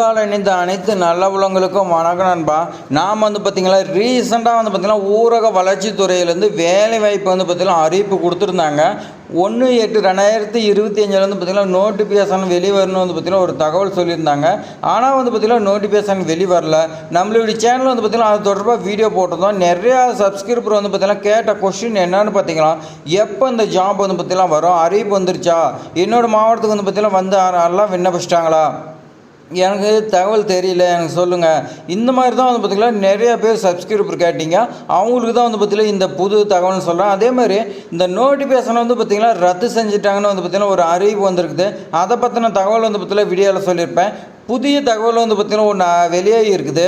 இணைந்த அனைத்து நல்ல உள்ளவங்களுக்கும் வணக்கம் நண்பா. நாம் பார்த்தீங்களா ரீசெண்டாக பார்த்தீங்கன்னா ஊரக வளர்ச்சித்துறையிலேருந்து வேலை வாய்ப்பு பார்த்தீங்கன்னா அறிவிப்பு கொடுத்துருந்தாங்க. 1/8/2025 பார்த்தீங்கன்னா நோட்டிஃபிகேஷன் வெளிவரணும் பார்த்தீங்கன்னா ஒரு தகவல் சொல்லியிருந்தாங்க. ஆனால் பார்த்தீங்கன்னா நோட்டிஃபிகேஷன் வெளிவரல. நம்மளுடைய சேனல் பார்த்தீங்கன்னா அது தொடர்பாக வீடியோ போட்டிருந்தோம். நிறையா சப்ஸ்கிரைபர் பார்த்தீங்கன்னா கேட்ட கொஸ்டின் என்னன்னு பார்த்தீங்கன்னா, எப்போ இந்த ஜாப் பார்த்தீங்கன்னா வரும், அறிவிப்பு வந்துருச்சா, என்னோடய மாவட்டத்துக்கு பார்த்தீங்கன்னா வந்து எல்லாம் விண்ணப்பிச்சிட்டாங்களா, எனக்கு தகவல் தெரியல, எனக்கு சொல்லுங்கள். இந்த மாதிரி தான் பார்த்திங்கன்னா நிறைய பேர் சப்ஸ்கிரைபர் கேட்டிங்க. அவங்களுக்கு தான் பார்த்திங்கன்னா இந்த புது தகவல்னு சொல்கிறேன். அதே மாதிரி இந்த நோட்டிஃபிகேஷனை பார்த்திங்கன்னா ரத்து செஞ்சுட்டாங்கன்னு பார்த்திங்கன்னா ஒரு அறிவிப்பு வந்திருக்குது. அதை பற்றின தகவல் பார்த்திங்கன்னா வீடியோவில் சொல்லியிருப்பேன். புதிய தகவல் பார்த்திங்கன்னா ஒன்று வெளியே இருக்குது.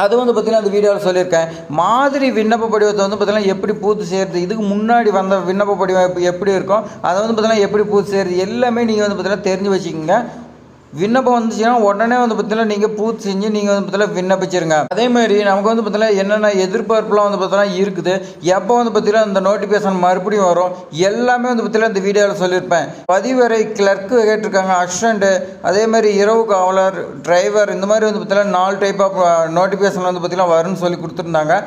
அது பார்த்திங்கன்னா அந்த வீடியோவில் சொல்லியிருக்கேன். மாதிரி விண்ணப்ப படிவத்தை பார்த்திங்கன்னா எப்படி பூர்த்தி செய்கிறது, இதுக்கு முன்னாடி வந்த விண்ணப்ப படிவம் எப்படி இருக்கும், அதை பார்த்திங்கன்னா எப்படி பூர்த்தி செய்கிறது எல்லாமே நீங்கள் பார்த்திங்கன்னா தெரிஞ்சு வச்சுக்கோங்க. விண்ணப்பம் வந்துச்சுன்னா உடனே பார்த்தீங்கன்னா நீங்கள் பூர்த்தி செஞ்சு நீங்கள் பார்த்தீங்கன்னா விண்ணப்பிச்சிருங்க. அதேமாதிரி நமக்கு பார்த்தீங்கன்னா என்னென்ன எதிர்பார்ப்புலாம் பார்த்தீங்கன்னா இருக்குது, எப்போ பார்த்தீங்கன்னா இந்த நோட்டிஃபிகேஷன் மறுபடியும் வரும், எல்லாமே பார்த்தீங்கன்னா இந்த வீடியோவில் சொல்லியிருப்பேன். பதிவரை கிளர்க்கு கேட்டிருக்காங்க, அசிஸ்டண்ட்டு, அதேமாதிரி இரவு காவலர், டிரைவர், இந்த மாதிரி பார்த்தீங்கன்னா 4 டைப் ஆஃப் நோட்டிஃபிகேஷன் பார்த்தீங்கன்னா வரும்னு சொல்லி கொடுத்துருந்தாங்க.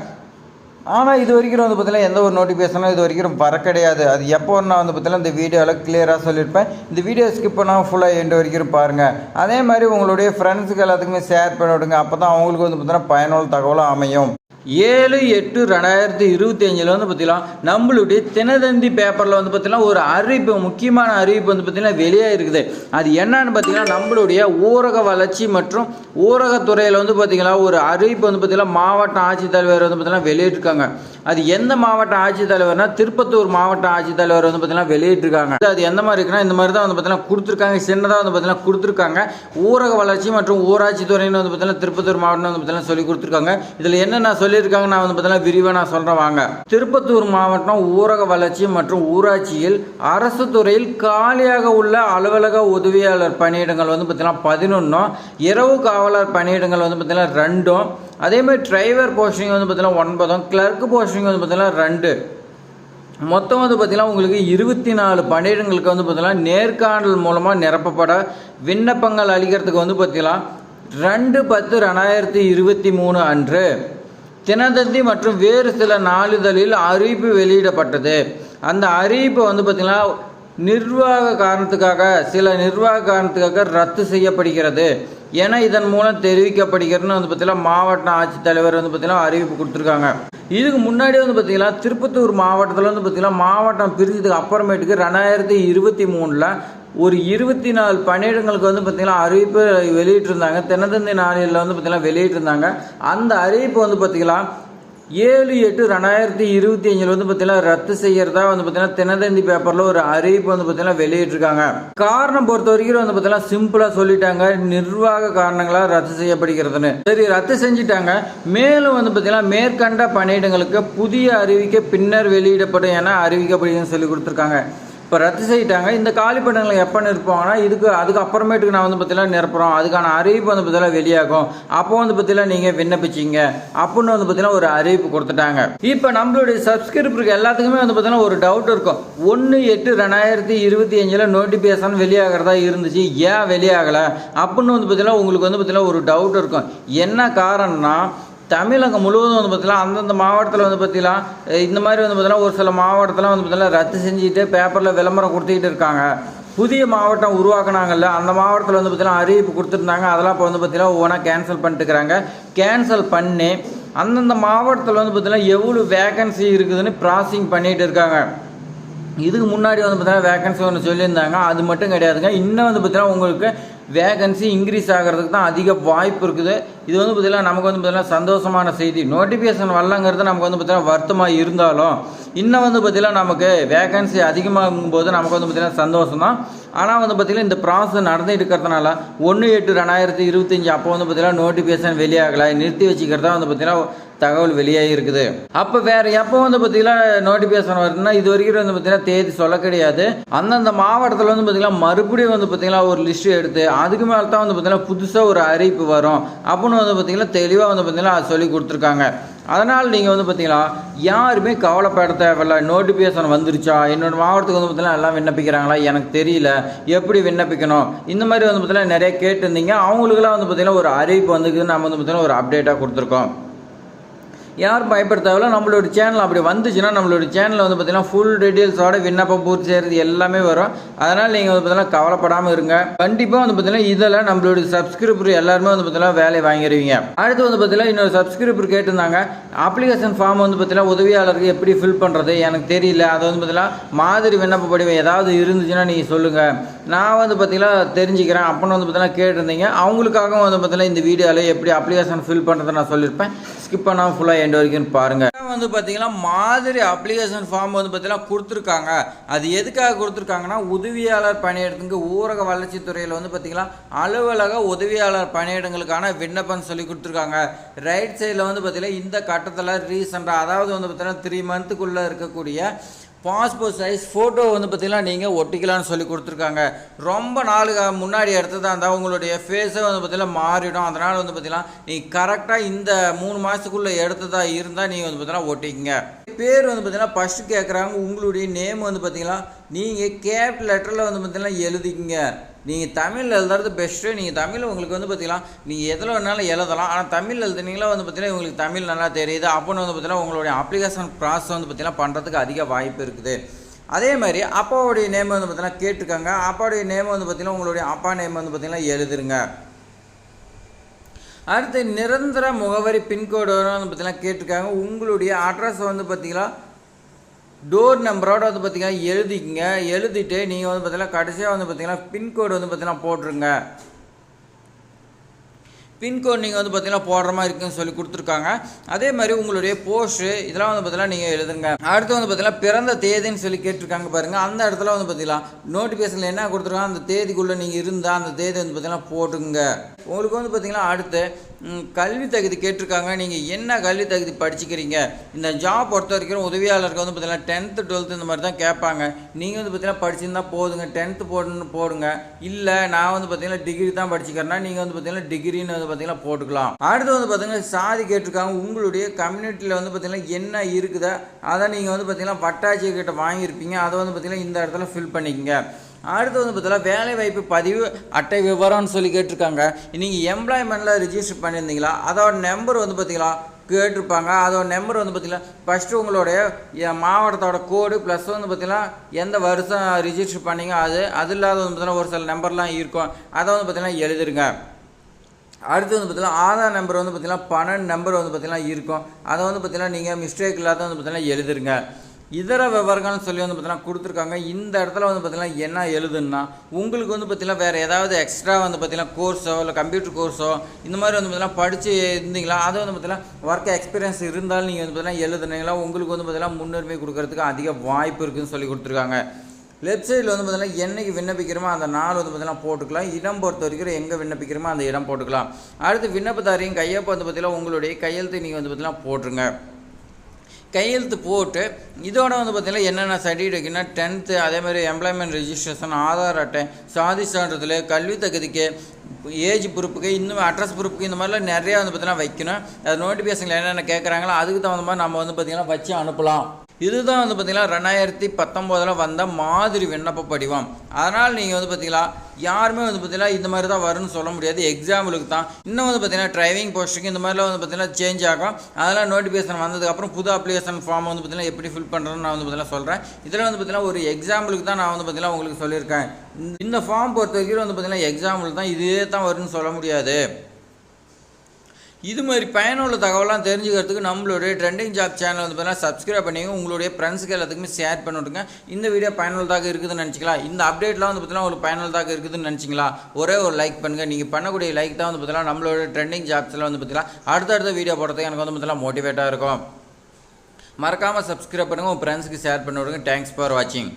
ஆனால் இது வரைக்கும் பார்த்தீங்கன்னா எந்த ஒரு நோட்டிஃபிகேஷனும் இது வரைக்கும் வர கிடையாது. அது எப்போ நான் பார்த்தீங்கன்னா இந்த வீடியோவில் கிளியராக சொல்லியிருப்பேன். இந்த வீடியோ ஸ்கிப் பண்ணால் ஃபுல்லாக எண்டு வரைக்கும் பாருங்கள். அதே மாதிரி உங்களுடைய ஃப்ரெண்ட்ஸுக்கு எல்லாத்துக்குமே ஷேர் பண்ணி விடுங்க. அப்போ தான் அவங்களுக்கு பார்த்தீங்கன்னா பயனுள்ள தகவலும் அமையும். 7/8/2025 பார்த்தீங்கன்னா நம்மளுடைய தினதந்தி பேப்பரில் பார்த்தீங்கன்னா ஒரு அறிவிப்பு, முக்கியமான அறிவிப்பு பார்த்தீங்கன்னா வெளியாக இருக்குது. அது என்னன்னு பார்த்தீங்கன்னா நம்மளுடைய ஊரக வளர்ச்சி மற்றும் ஊரகத்துறையில் பார்த்தீங்கன்னா ஒரு அறிவிப்பு பார்த்தீங்கன்னா மாவட்ட ஆட்சித்தலைவர் பார்த்தீங்கன்னா வெளியிட்டிருக்காங்க. அது எந்த மாவட்ட ஆட்சித்தலைவர்னா திருப்பத்தூர் மாவட்ட ஆட்சித்தலைவர் பார்த்தீங்கன்னா வெளியிட்டிருக்காங்க. அது எந்த மாதிரி இருக்குன்னா இந்த மாதிரி தான் பார்த்தீங்கன்னா கொடுத்துருக்காங்க. சின்னதாக பார்த்தீங்கன்னா கொடுத்துருக்காங்க. ஊரக வளர்ச்சி மற்றும் ஊராட்சித்துறைன்னு பார்த்தீங்கன்னா திருப்பத்தூர் மாவட்டம் பார்த்தீங்கன்னா சொல்லி கொடுத்துருக்காங்க. இதில் என்னென்ன சொல்லியிருக்காங்க நான் பார்த்தீங்கன்னா விரிவாக நான் சொல்கிறேன் வாங்க. திருப்பத்தூர் மாவட்டம் ஊரக வளர்ச்சி மற்றும் ஊராட்சியில் அரசு துறையில் காலியாக உள்ள அலுவலக உதவியாளர் பணியிடங்கள் பார்த்தீங்கன்னா 11, இரவு காவலர் பணியிடங்கள் பார்த்தீங்கன்னா 2, அதே மாதிரி டிரைவர் போஸ்டிங் பார்த்தீங்கன்னா 9, கிளர்க் போஸ்டிங் பார்த்தீங்கன்னா 2, மொத்தம் பார்த்தீங்கன்னா உங்களுக்கு 24 பணியிடங்களுக்கு பார்த்தீங்கன்னா நேர்காணல் மூலமாக நிரப்பப்பட விண்ணப்பங்கள் அளிக்கிறதுக்கு பார்த்தீங்கன்னா 2/10/2023 அன்று தினதந்தி மற்றும் வேறு சில நாளிதழில் அறிவிப்பு வெளியிடப்பட்டது. அந்த அறிவிப்பு பார்த்தீங்கன்னா சில நிர்வாக காரணத்துக்காக ரத்து செய்யப்படுகிறது என இதன் மூலம் தெரிவிக்கப்படுகிறதுன்னு பார்த்தீங்கன்னா மாவட்ட ஆட்சித்தலைவர் பார்த்தீங்கன்னா அறிவிப்பு கொடுத்துருக்காங்க. இதுக்கு முன்னாடி பார்த்தீங்கன்னா திருப்பத்தூர் மாவட்டத்தில் பார்த்தீங்கன்னா மாவட்டம் பிரிஞ்சதுக்கு அப்புறமேட்டுக்கு 2023 ஒரு 24 பணியிடங்களுக்கு பார்த்தீங்கன்னா அறிவிப்பு வெளியிட்டிருந்தாங்க. தினதந்தி நாளில் பார்த்தீங்கன்னா வெளியிட்டிருந்தாங்க. அந்த அறிவிப்பு பார்த்தீங்கன்னா 7/8/2025 பார்த்தீங்கன்னா ரத்து செய்யறதா பார்த்தீங்கன்னா தினதந்தி பேப்பரில் ஒரு அறிவிப்பு பார்த்தீங்கன்னா வெளியிட்டிருக்காங்க. காரணம் பொறுத்த வரைக்கும் பார்த்தீங்கன்னா சிம்பிளாக சொல்லிட்டாங்க, நிர்வாக காரணங்களாக ரத்து செய்யப்படுகிறதுன்னு. சரி, ரத்து செஞ்சுட்டாங்க. மேலும் பார்த்தீங்கன்னா மேற்கண்ட பணியிடங்களுக்கு புதிய அறிவிக்கை பின்னர் வெளியிடப்படும் என அறிவிக்கப்படுகிறதுன்னு சொல்லி கொடுத்துருக்காங்க. இப்போ ரத்து செய்யிட்டாங்க. இந்த காலிப்படங்களை எப்போ நிற்போங்கன்னா அதுக்கு அப்புறமேட்டுக்கு நான் பார்த்தீங்கன்னா நிரப்புறோம், அதுக்கான அறிவிப்பு பார்த்தீங்கன்னா வெளியாகும். அப்போ பார்த்தீங்கன்னா நீங்கள் விண்ணப்பிச்சிங்க அப்படின்னு பார்த்தீங்கன்னா ஒரு அறிவிப்பு கொடுத்துட்டாங்க. இப்போ நம்மளுடைய சப்ஸ்கிரைபருக்கு எல்லாத்துக்குமே பார்த்தீங்கன்னா ஒரு டவுட் இருக்கும். 1/8/2025 நோட்டிஃபிகேஷன் வெளியாகிறதா இருந்துச்சு, ஏன் வெளியாகலை அப்படின்னு பார்த்தீங்கன்னா உங்களுக்கு பார்த்தீங்கன்னா ஒரு டவுட் இருக்கும். என்ன காரணம்னா தமிழகம் முழுவதும் பார்த்தீங்கன்னா அந்தந்த மாவட்டத்தில் பார்த்தீங்கன்னா இந்த மாதிரி பார்த்தீங்கன்னா ஒரு சில மாவட்டத்தில் பார்த்தீங்கன்னா ரத்து செஞ்சுட்டு பேப்பரில் விளம்பரம் கொடுத்துக்கிட்டு இருக்காங்க. புதிய மாவட்டம் உருவாக்குனாங்கல்ல, அந்த மாவட்டத்தில் பார்த்தீங்கன்னா அறிவிப்பு கொடுத்துருந்தாங்க. அதெல்லாம் இப்போ பார்த்தீங்கன்னா ஒவ்வொன்றா கேன்சல் பண்ணிட்டுருக்காங்க. கேன்சல் பண்ணி அந்தந்த மாவட்டத்தில் பார்த்தீங்கன்னா எவ்வளோ வேகன்சி இருக்குதுன்னு ப்ராசஸிங் பண்ணிகிட்டு இருக்காங்க. இதுக்கு முன்னாடி பார்த்தீங்கன்னா வேகன்சி ஒன்று சொல்லியிருந்தாங்க, அது மட்டும் கிடையாதுங்க. இன்னும் பார்த்தீங்கன்னா உங்களுக்கு வேகன்சி இன்க்ரீஸ் ஆகிறதுக்கு தான் அதிக வாய்ப்பு இருக்குது. இது பார்த்தீங்கன்னா நமக்கு பார்த்தீங்கன்னா சந்தோஷமான செய்தி. நோட்டிஃபிகேஷன் வரலங்கிறது நமக்கு பார்த்தீங்கன்னா வருத்தமாக இருந்தாலும் இன்னும் பார்த்தீங்கன்னா நமக்கு வேகன்சி அதிகமாகும் போது நமக்கு பார்த்தீங்கன்னா சந்தோஷம் தான். ஆனால் பார்த்தீங்கன்னா இந்த ப்ராசஸ் நடந்துகிட்டு இருக்கிறதுனால 1/8/2025 அப்போ பார்த்தீங்கன்னா நோட்டிஃபிகேஷன் வெளியாகலை, நிறுத்தி வச்சுக்கிறதா பார்த்தீங்கன்னா தகவல் வெளியாகி இருக்குது. அப்போ வேறு எப்போ பார்த்தீங்கன்னா நோட்டிஃபிகேஷன் வருதுன்னா இது வரைக்கும் பார்த்தீங்கன்னா தேதி சொல்ல கிடையாது. அந்தந்த மாவட்டத்தில் பார்த்தீங்கன்னா மறுபடியும் பார்த்தீங்கன்னா ஒரு லிஸ்ட் எடுத்து அதுக்கு மேலே தான் பார்த்தீங்கன்னா புதுசாக ஒரு அறிவிப்பு வரும் அப்படின்னு பார்த்தீங்கன்னா தெளிவாக பார்த்தீங்கன்னா அது சொல்லி கொடுத்துருக்காங்க. அதனால் நீங்கள் வந்து பார்த்தீங்கன்னா யாருமே கவலைப்பட தேவையில்ல. நோட்டிஃபிகேஷன் வந்துருச்சா, என்னோடய மாவட்டத்துக்கு வந்து பார்த்தீங்கன்னா எல்லாம் விண்ணப்பிக்கிறாங்களா, எனக்கு தெரியல, எப்படி விண்ணப்பிக்கணும், இந்த மாதிரி வந்து பார்த்தீங்கன்னா நிறைய கேட்டிருந்தீங்க. அவங்களுக்குலாம் வந்து பார்த்தீங்கன்னா ஒரு அறிவிப்பு வந்துக்குது, நம்ம வந்து பார்த்தீங்கன்னா ஒரு அப்டேட்டாக கொடுத்துருக்கோம். யாரும் பயப்பட தேவையில்ல. நம்மளோட சேனல் அப்படி வந்துச்சுன்னா நம்மளோட சேனலில் வந்து பார்த்திங்கன்னா ஃபுல் டீட்டெயில்ஸோட விண்ணப்பம் பூர்த்தி செய்கிறது எல்லாமே வரும். அதனால் நீங்கள் வந்து பார்த்தீங்கன்னா கவலைப்படாமல் இருங்க. கண்டிப்பாக வந்து பார்த்தீங்கன்னா இதில் நம்மளோட சப்ஸ்கிரைபர் எல்லாருமே வந்து பார்த்தீங்கன்னா வேலை வாங்கிடுவீங்க. அடுத்து வந்து பார்த்தீங்கன்னா இன்னொரு சப்ஸ்கிரைபர் கேட்டிருந்தாங்க, அப்ளிகேஷன் ஃபார்ம் வந்து பார்த்தீங்கன்னா உதவியாளருக்கு எப்படி ஃபில் பண்ணுறது எனக்கு தெரியல, அது வந்து பார்த்தீங்கன்னா மாதிரி விண்ணப்ப படிவம் ஏதாவது இருந்துச்சுன்னா நீங்கள் சொல்லுங்கள், நான் வந்து பார்த்தீங்கன்னா தெரிஞ்சுக்கிறேன் அப்படின்னு வந்து பார்த்தீங்கன்னா கேட்டிருந்தீங்க. அவங்களுக்காகவும் வந்து பார்த்தீங்கன்னா இந்த வீடியோவில் எப்படி அப்ளிகேஷன் ஃபில் பண்ணுறதை நான் சொல்லியிருப்பேன். ஸ்கிப் பண்ணாமல் ஃபுல்லாக எண்ட் வரைக்கும் பாருங்கள். வந்து பார்த்தீங்கன்னா மாதிரி அப்ளிகேஷன் ஃபார்ம் வந்து பார்த்தீங்கன்னா கொடுத்துருக்காங்க. அது எதுக்காக கொடுத்துருக்காங்கன்னா உதவியாளர் பணியிடத்துக்கு ஊரக வளர்ச்சித்துறையில் வந்து பார்த்தீங்கன்னா அலுவலக உதவியாளர் பணியிடங்களுக்கான விண்ணப்பம் சொல்லி கொடுத்துருக்காங்க. ரைட் சைடில் வந்து பார்த்தீங்கன்னா இந்த கட்டத்தில் ரீசெண்டாக, அதாவது வந்து பார்த்தீங்கன்னா 3 மந்த்துக்குள்ளே இருக்கக்கூடிய பாஸ்போர்ட் சைஸ் ஃபோட்டோ வந்து பார்த்திங்கன்னா நீங்கள் ஒட்டிக்கலான்னு சொல்லி கொடுத்துருக்காங்க. ரொம்ப நாளுக்கு முன்னாடி எடுத்ததாக இருந்தால் உங்களுடைய ஃபேஸை வந்து பார்த்திங்கன்னா மாறிடும். அதனால் வந்து பார்த்திங்கன்னா நீங்கள் கரெக்டாக இந்த 3 மாதத்துக்குள்ளே எடுத்ததாக இருந்தால் நீங்கள் வந்து பார்த்திங்கன்னா ஒட்டிக்கங்க. பேர் வந்து பார்த்திங்கன்னா ஃபஸ்ட்டு கேட்குறாங்க, உங்களுடைய நேம் வந்து பார்த்திங்கன்னா நீங்கள் கேப் லெட்டரில் வந்து பார்த்திங்கன்னா எழுதிக்கிங்க. நீங்கள் தமிழ் எழுதுறது பெஸ்ட்டு. நீங்கள் தமிழ் உங்களுக்கு வந்து பார்த்திங்கன்னா நீங்கள் எதில் வேணாலும் எழுதலாம். ஆனால் தமிழ் எழுதுனீங்களா வந்து பார்த்திங்கன்னா உங்களுக்கு தமிழ் நல்லா தெரியுது அப்படின்னு வந்து பார்த்திங்கன்னா உங்களுடைய அப்ளிகேஷன் ப்ராசஸ் வந்து பார்த்திங்கன்னா பண்ணுறதுக்கு அதிக வாய்ப்பு இருக்குது. அதே மாதிரி அப்பாவுடைய நேம் வந்து பார்த்திங்கன்னா கேட்டிருக்காங்க. அப்பாவுடைய நேம் வந்து பார்த்திங்கன்னா உங்களுடைய அப்பா நேம் வந்து பார்த்திங்கன்னா எழுதுருங்க. அடுத்து நிரந்தர முகவரி பின்கோடு வந்து பார்த்திங்கன்னா கேட்டிருக்காங்க. உங்களுடைய அட்ரஸ் வந்து பார்த்திங்கன்னா டோர் நம்பரோடு வந்து பார்த்திங்கன்னா எழுதிக்கங்க. எழுதிட்டு நீங்கள் வந்து பார்த்திங்கன்னா கடைசியாக வந்து பார்த்திங்கன்னா பின்கோடு வந்து பார்த்திங்கன்னா போட்டுருங்க. பின்கோட் நீங்கள் வந்து பார்த்திங்கன்னா போடுற மாதிரி இருக்குன்னு சொல்லி கொடுத்துருக்காங்க. அதே மாதிரி உங்களுடைய போஸ்ட்டு இதெல்லாம் வந்து பார்த்திங்கன்னா நீங்கள் எழுதுங்க. அடுத்து வந்து பார்த்திங்கன்னா பிறந்த தேதின்னு சொல்லி கேட்டிருக்காங்க பாருங்கள். அந்த இடத்துல வந்து பார்த்திங்கன்னா நோட்டிஃபிகேஷனில் என்ன கொடுத்துருக்காங்க, அந்த தேதிக்குள்ளே நீங்கள் இருந்தால் அந்த தேதி வந்து பார்த்திங்கன்னா போட்டுங்க. உங்களுக்கு வந்து பார்த்திங்கன்னா அடுத்து கல்வி தகுதி கேட்டிருக்காங்க. நீங்கள் என்ன கல்வி தகுதி படிச்சுக்கிறீங்க. இந்த ஜாப் பொறுத்த வரைக்கும் உதவியாளருக்கு வந்து பார்த்திங்கன்னா 10th 12th இந்த மாதிரி தான் கேட்பாங்க. நீங்கள் வந்து பார்த்திங்கன்னா படிச்சிருந்தால் போதுங்க, 10th போடுங்க. இல்லை நான் வந்து பார்த்திங்கன்னா டிகிரி தான் படிச்சுக்கிறேன்னா நீங்கள் வந்து பார்த்திங்கன்னா டிகிரின்னு வந்து பார்த்திங்கன்னா போட்டுக்கலாம். அடுத்து வந்து பார்த்திங்கன்னா சாதி கேட்டிருக்காங்க. உங்களுடைய கம்யூனிட்டியில் வந்து பார்த்திங்கன்னா என்ன இருக்குதோ அதை நீங்கள் வந்து பார்த்திங்கன்னா வட்டாட்சியர்கிட்ட வாங்கியிருப்பீங்க. அதை வந்து பார்த்திங்கன்னா இந்த இடத்துல ஃபில் பண்ணிக்கங்க. அடுத்து வந்து பார்த்தீங்கன்னா வேலைவாய்ப்பு பதிவு அட்டை விவரம்னு சொல்லி கேட்டிருக்காங்க. நீங்கள் எம்ப்ளாய்மெண்ட்டில் ரிஜிஸ்டர் பண்ணியிருந்தீங்களா, அதோட நம்பர் வந்து பார்த்தீங்களா கேட்டிருப்பாங்க. அதோட நம்பர் வந்து பார்த்திங்கன்னா ஃபஸ்ட்டு உங்களுடைய மாவட்டத்தோட கோடு ப்ளஸ் வந்து பார்த்திங்கன்னா எந்த வருஷம் ரிஜிஸ்டர் பண்ணிங்க அது இல்லாத வந்து பார்த்திங்கன்னா ஒரு சில நம்பர்லாம் இருக்கும், அதை வந்து பார்த்திங்கன்னா எழுதிருங்க. அடுத்து வந்து பார்த்திங்கன்னா ஆதார் நம்பர் வந்து பார்த்திங்கன்னா 12 நம்பர் வந்து பார்த்திங்கன்னா இருக்கும், அதை வந்து பார்த்திங்கன்னா நீங்கள் மிஸ்டேக் இல்லாத வந்து பார்த்திங்கன்னா எழுதிருங்க. இதர விவரங்கள்னு சொல்லி வந்து பார்த்திங்கன்னா கொடுத்துருக்காங்க. இந்த இடத்துல வந்து பார்த்திங்கன்னா என்ன எழுதுன்னா உங்களுக்கு வந்து பார்த்திங்கன்னா வேறு ஏதாவது எக்ஸ்ட்ரா வந்து பார்த்திங்கன்னா கோர்ஸோ இல்லை கம்ப்யூட்டர் கோர்ஸோ இந்த மாதிரி வந்து பார்த்திங்கன்னா படித்து இருந்தீங்களா, அது வந்து பார்த்திங்கன்னா ஒர்க் எக்ஸ்பீரியன்ஸ் இருந்தாலும் நீங்கள் வந்து பார்த்திங்கன்னா எழுதுனீங்களா உங்களுக்கு வந்து பார்த்திங்கன்னா முன்னுரிமை கொடுக்கறதுக்கு அதிக வாய்ப்பு இருக்குதுன்னு சொல்லி கொடுத்துருக்காங்க. லெஃப்ட் சைடில் வந்து பார்த்திங்கன்னா என்றைக்கு விண்ணப்பிக்கிறோமோ அந்த நாள் வந்து பார்த்திங்கன்னா போட்டுக்கலாம். இடம் பொறுத்த வரைக்கும் எங்கே விண்ணப்பிக்கிறோமோ அந்த இடம் போட்டுக்கலாம். அடுத்து விண்ணப்பதாரியும் கையொப்பம் வந்து பார்த்திங்கன்னா உங்களுடைய கையெழுத்து நீங்கள் வந்து பார்த்திங்கன்னா போட்டுருங்க. கையெழுத்து போட்டு இதோட வந்து பார்த்திங்கன்னா என்னென்ன சர்டிஃபிகேட்னா 10th, அதேமாதிரி எம்ப்ளாய்மெண்ட் ரெஜிஸ்ட்ரேஷன், ஆதார் அட்டை, சாதி சான்றிதழ், கல்வி தகுதிக்கு, ஏஜ் ப்ரூஃபுக்கு, இன்னும் அட்ரஸ் ப்ரூஃபுக்கு இந்த மாதிரிலாம் நிறையா வந்து பார்த்திங்கன்னா வைக்கணும். அது நோட்டிஃபிகேஷனில் என்னென்ன கேட்குறாங்களோ அதுக்கு தகுந்த மாதிரி நம்ம வந்து பார்த்திங்கன்னா வச்சு அனுப்பலாம். இதுதான் வந்து பார்த்திங்கன்னா 2019 வந்த மாதிரி விண்ணப்ப படிவம். அதனால் நீங்கள் வந்து பார்த்திங்கன்னா யாருமே வந்து பார்த்திங்கன்னா இந்த மாதிரி தான் வரும்னு சொல்ல முடியாது. எக்ஸாம்பிளுக்கு தான் இன்னும் வந்து பார்த்திங்கன்னா டிரைவிங் போஸ்ட்டுக்கு இந்த மாதிரிலாம் வந்து பார்த்திங்கன்னா சேஞ்ச் ஆகும். அதெல்லாம் நோட்டிஃபிகேஷன் வந்ததுக்கப்புறம் புது அப்ளிகேஷன் ஃபார்ம் வந்து பார்த்திங்கன்னா எப்படி ஃபில் பண்ணுறதுன்னு நான் வந்து பார்த்திங்கன்னா சொல்கிறேன். இதில் வந்து பார்த்திங்கன்னா ஒரு எக்ஸாம்பிளுக்கு தான் நான் வந்து பார்த்திங்கன்னா உங்களுக்கு சொல்லியிருக்கேன். இந்த ஃபார்ம் பொறுத்த வரைக்கும் வந்து பார்த்திங்கன்னா எக்ஸாம்பிள் தான், இதே தான் வரும்னு சொல்ல முடியாது. இது மாதிரி பயனுள்ள தகவலாம் தெரிஞ்சுக்கிறதுக்கு நம்மளுடைய ட்ரெண்டிங் ஜாப் சேனல் வந்து பார்த்தீங்கன்னா சப்ஸ்கிரைப் பண்ணிங்க. உங்களுடைய ஃப்ரெண்ட்ஸுக்கு எல்லாத்துக்குமே ஷேர் பண்ணிவிடுங்க. இந்த வீடியோ பயனுள்ளதாக இருக்குதுன்னு நினச்சிங்களா, இந்த அப்டேட்லாம் வந்து பார்த்தீங்கன்னா ஒரு பயனுள்ளதாக இருக்குதுன்னு நினச்சிங்களா, ஒரே ஒரு லைக் பண்ணுங்கள். நீங்கள் பண்ணக்கூடிய லைக் தான் வந்து பார்த்தீங்கன்னா நம்மளோட ட்ரெண்டிங் ஜாப்ஸில் வந்து பார்த்தீங்கன்னா அடுத்தடுத்த வீடியோ போடுறதுக்கு எனக்கு வந்து பார்த்தீங்கன்னா மோட்டிவேட்டாக இருக்கும். மறக்காமல் சப்ஸ்கிரைப் பண்ணுங்கள், உங்கள் ஃப்ரெண்ட்ஸுக்கு ஷேர் பண்ணிவிடுங்க. தேங்க்ஸ் ஃபார் வாட்சிங்.